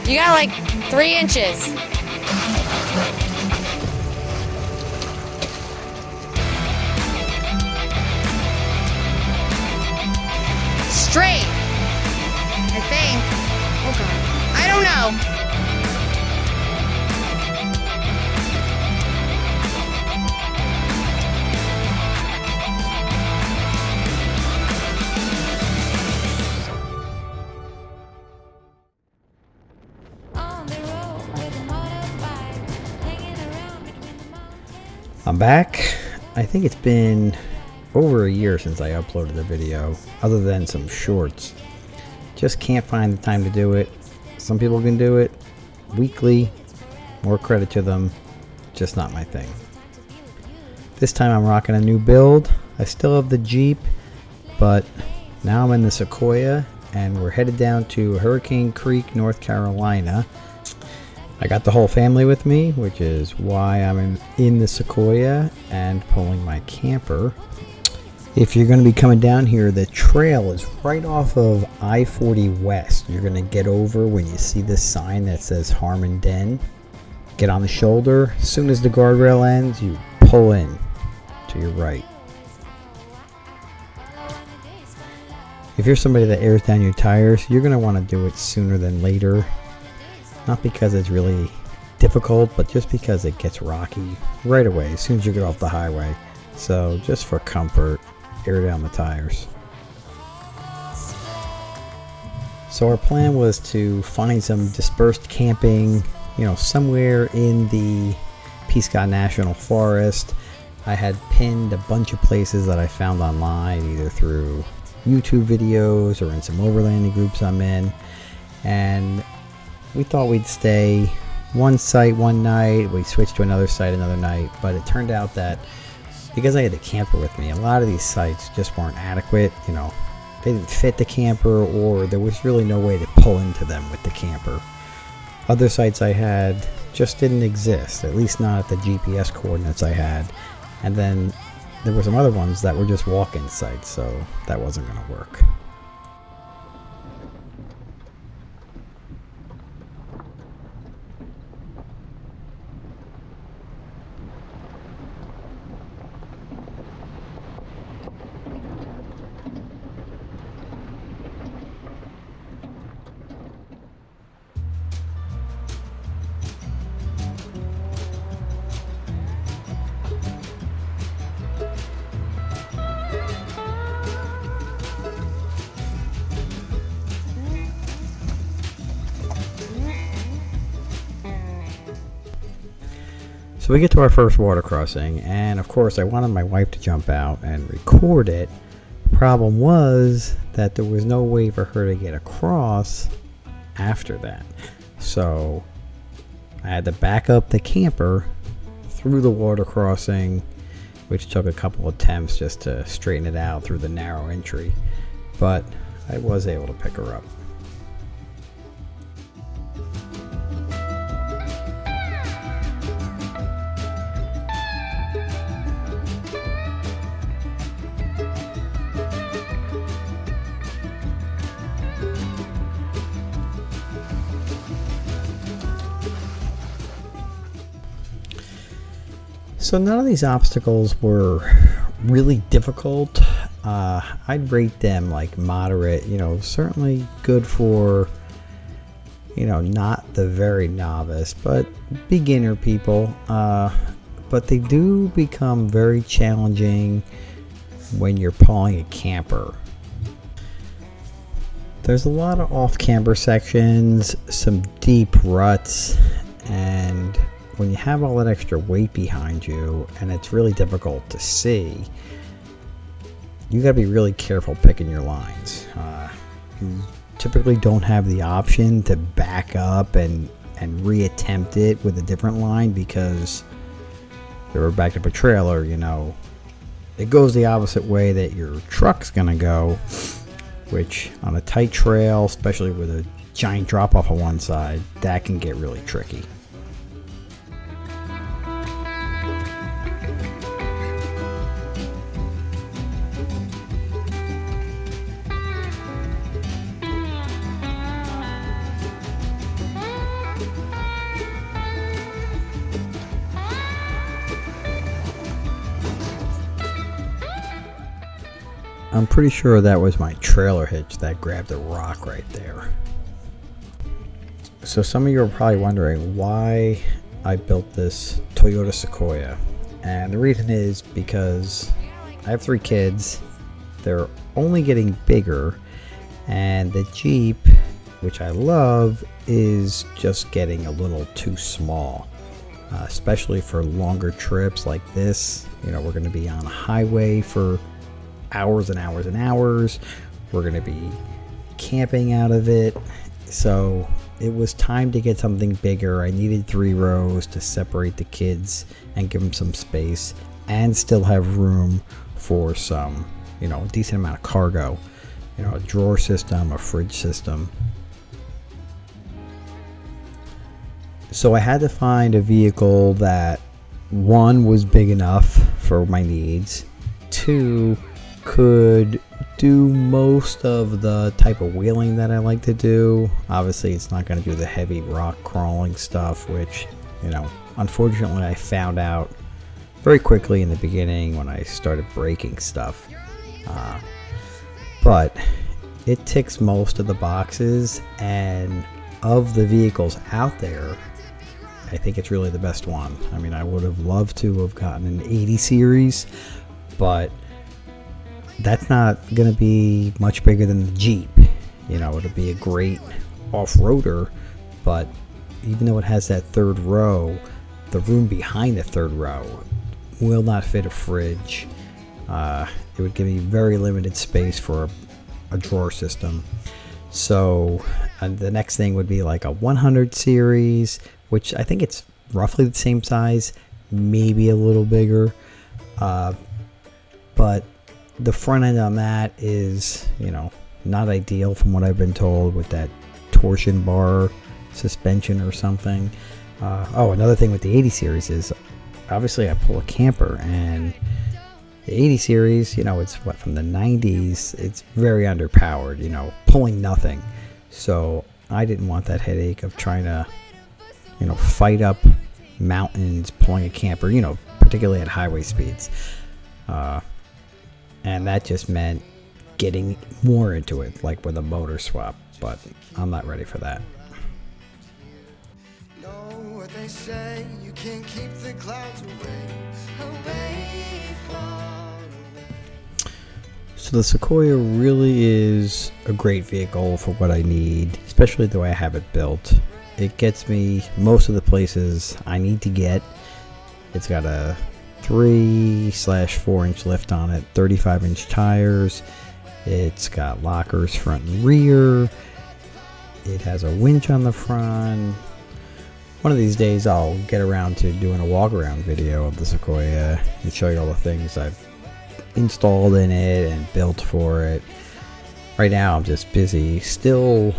You got like 3 inches. Straight, I think. Oh God, I don't know. I'm back. I think it's been over a year since I uploaded a video, other than some shorts. Just can't find the time to do it. Some people can do it weekly, more credit to them, just not my thing. This time I'm rocking a new build. I still have the Jeep, but now I'm in the Sequoia and we're headed down to Hurricane Creek, North Carolina. I got the whole family with me, which is why I'm in the Sequoia and pulling my camper. If you're going to be coming down here, the trail is right off of I-40 West. You're going to get over when you see this sign that says Harmon Den. Get on the shoulder. As soon as the guardrail ends, you pull in to your right. If you're somebody that airs down your tires, you're going to want to do it sooner than later. Not because it's really difficult, but just because it gets rocky right away as soon as you get off the highway. So just for comfort, air down the tires. So our plan was to find some dispersed camping, somewhere in the Peascott National Forest. I had pinned a bunch of places that I found online, either through YouTube videos or in some overlanding groups I'm in. And we thought we'd stay one site one night, we switched to another site another night, but it turned out that because I had the camper with me, a lot of these sites just weren't adequate. They didn't fit the camper, or there was really no way to pull into them with the camper. Other sites I had just didn't exist, at least not at the GPS coordinates I had. And then there were some other ones that were just walk-in sites, so that wasn't going to work. So we get to our first water crossing, and of course I wanted my wife to jump out and record it. The problem was that there was no way for her to get across after that. So I had to back up the camper through the water crossing, which took a couple attempts just to straighten it out through the narrow entry. But I was able to pick her up. So none of these obstacles were really difficult. I'd rate them like moderate, certainly good for, not the very novice, but beginner people. But they do become very challenging when you're pulling a camper. There's a lot of off-camber sections, some deep ruts, and when you have all that extra weight behind you and it's really difficult to see, you got to be really careful picking your lines. You typically don't have the option to back up and reattempt it with a different line, because if you're backed up a trailer, it goes the opposite way that your truck's gonna go, which on a tight trail, especially with a giant drop off on one side, that can get really tricky. I'm pretty sure that was my trailer hitch that grabbed a rock right there. So some of you are probably wondering why I built this Toyota Sequoia. And the reason is because I have 3 kids. They're only getting bigger, and the Jeep, which I love, is just getting a little too small, especially for longer trips like this. You know, we're going to be on a highway for hours and hours and hours. We're going to be camping out of it. So it was time to get something bigger. I needed 3 rows to separate the kids and give them some space and still have room for some, you know, a decent amount of cargo. You know, a drawer system, a fridge system. So I had to find a vehicle that, 1, was big enough for my needs, 2, could do most of the type of wheeling that I like to do. Obviously, it's not going to do the heavy rock crawling stuff, which, you know, unfortunately I found out very quickly in the beginning when I started breaking stuff. But it ticks most of the boxes, and of the vehicles out there, I think it's really the best one. I mean, I would have loved to have gotten an 80 series, but that's not going to be much bigger than the Jeep. You know, it'll be a great off-roader, but even though it has that 3rd row, the room behind the 3rd row will not fit a fridge. It would give me very limited space for a drawer system. So the next thing would be like a 100 series, which I think it's roughly the same size, maybe a little bigger. But the front end on that is, you know, not ideal from what I've been told, with that torsion bar suspension or something. Oh, another thing with the 80 series is obviously I pull a camper, and the 80 series, you know, it's what, from the 90s, it's very underpowered, you know, pulling nothing. So I didn't want that headache of trying to, you know, fight up mountains pulling a camper, you know, particularly at highway speeds. And that just meant getting more into it, like with a motor swap, but I'm not ready for that. Know what they say, you can't keep the clouds away, far away. So the Sequoia really is a great vehicle for what I need, especially the way I have it built. It gets me most of the places I need to get. It's got a 3/4 inch lift on it, 35 inch tires. It's got lockers front and rear. It has a winch on the front. One of these days I'll get around to doing a walk around video of the Sequoia and show you all the things I've installed in it and built for it. Right now I'm just busy still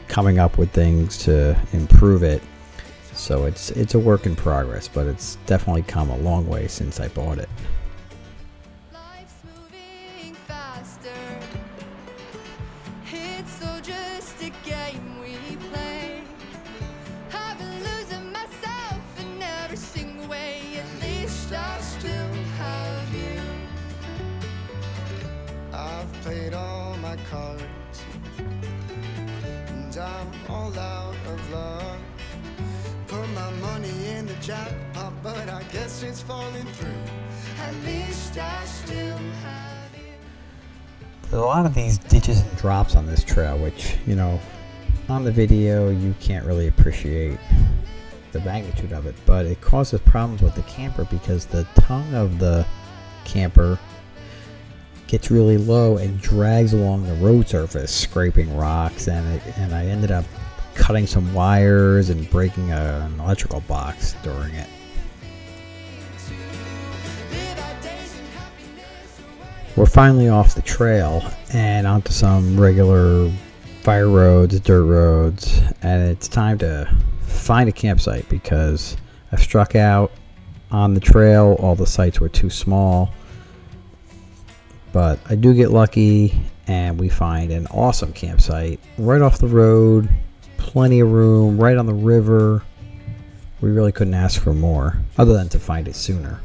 coming up with things to improve it. So it's a work in progress, but it's definitely come a long way since I bought it. Life's moving faster. It's all just a game we play. I've been losing myself in every single way. At least I still have you. I've played all my cards, and I'm all out of luck. Put my money in the jackpot, but I guess it's falling through. At least I still have you. There's a lot of these ditches and drops on this trail, which, you know, on the video you can't really appreciate the magnitude of it, but it causes problems with the camper because the tongue of the camper gets really low and drags along the road surface, scraping rocks, and I ended up cutting some wires and breaking an electrical box during it. We're finally off the trail and onto some regular fire roads, dirt roads, and it's time to find a campsite because I've struck out on the trail. All the sites were too small, but I do get lucky and we find an awesome campsite right off the road. Plenty of room, right on the river. We really couldn't ask for more, other than to find it sooner.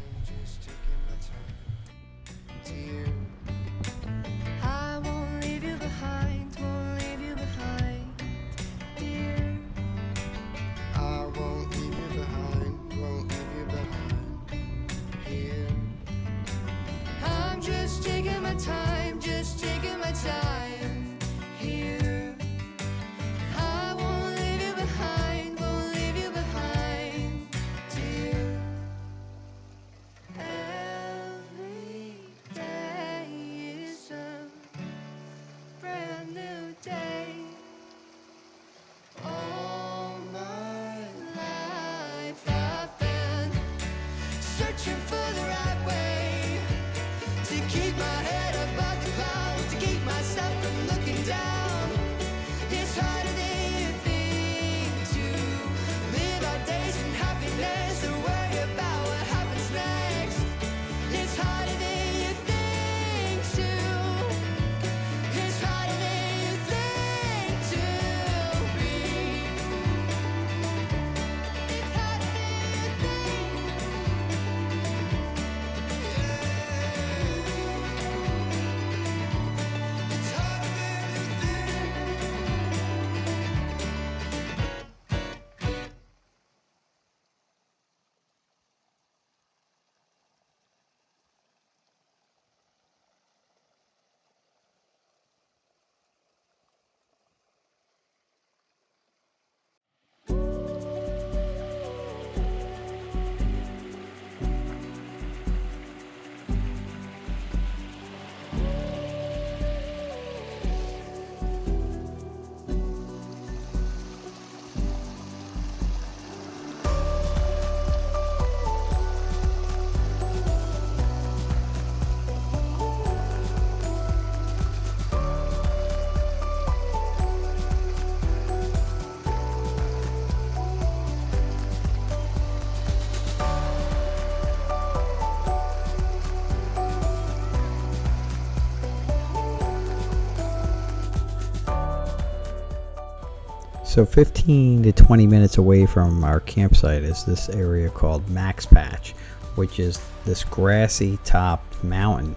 So 15 to 20 minutes away from our campsite is this area called Max Patch, which is this grassy topped mountain,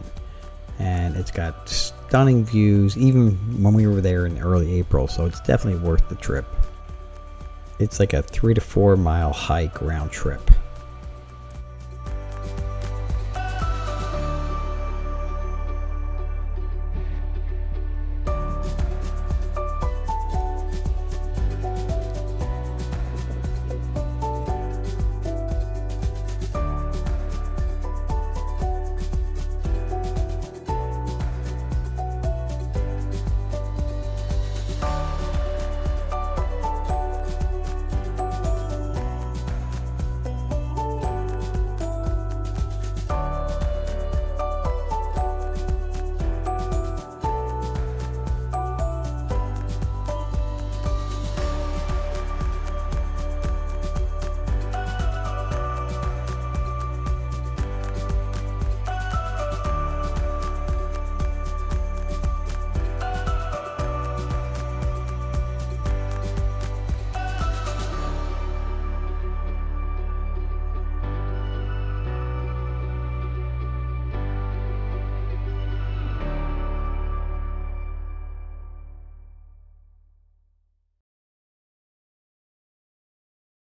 and it's got stunning views even when we were there in early April, so it's definitely worth the trip. It's like a 3 to 4 mile hike round trip.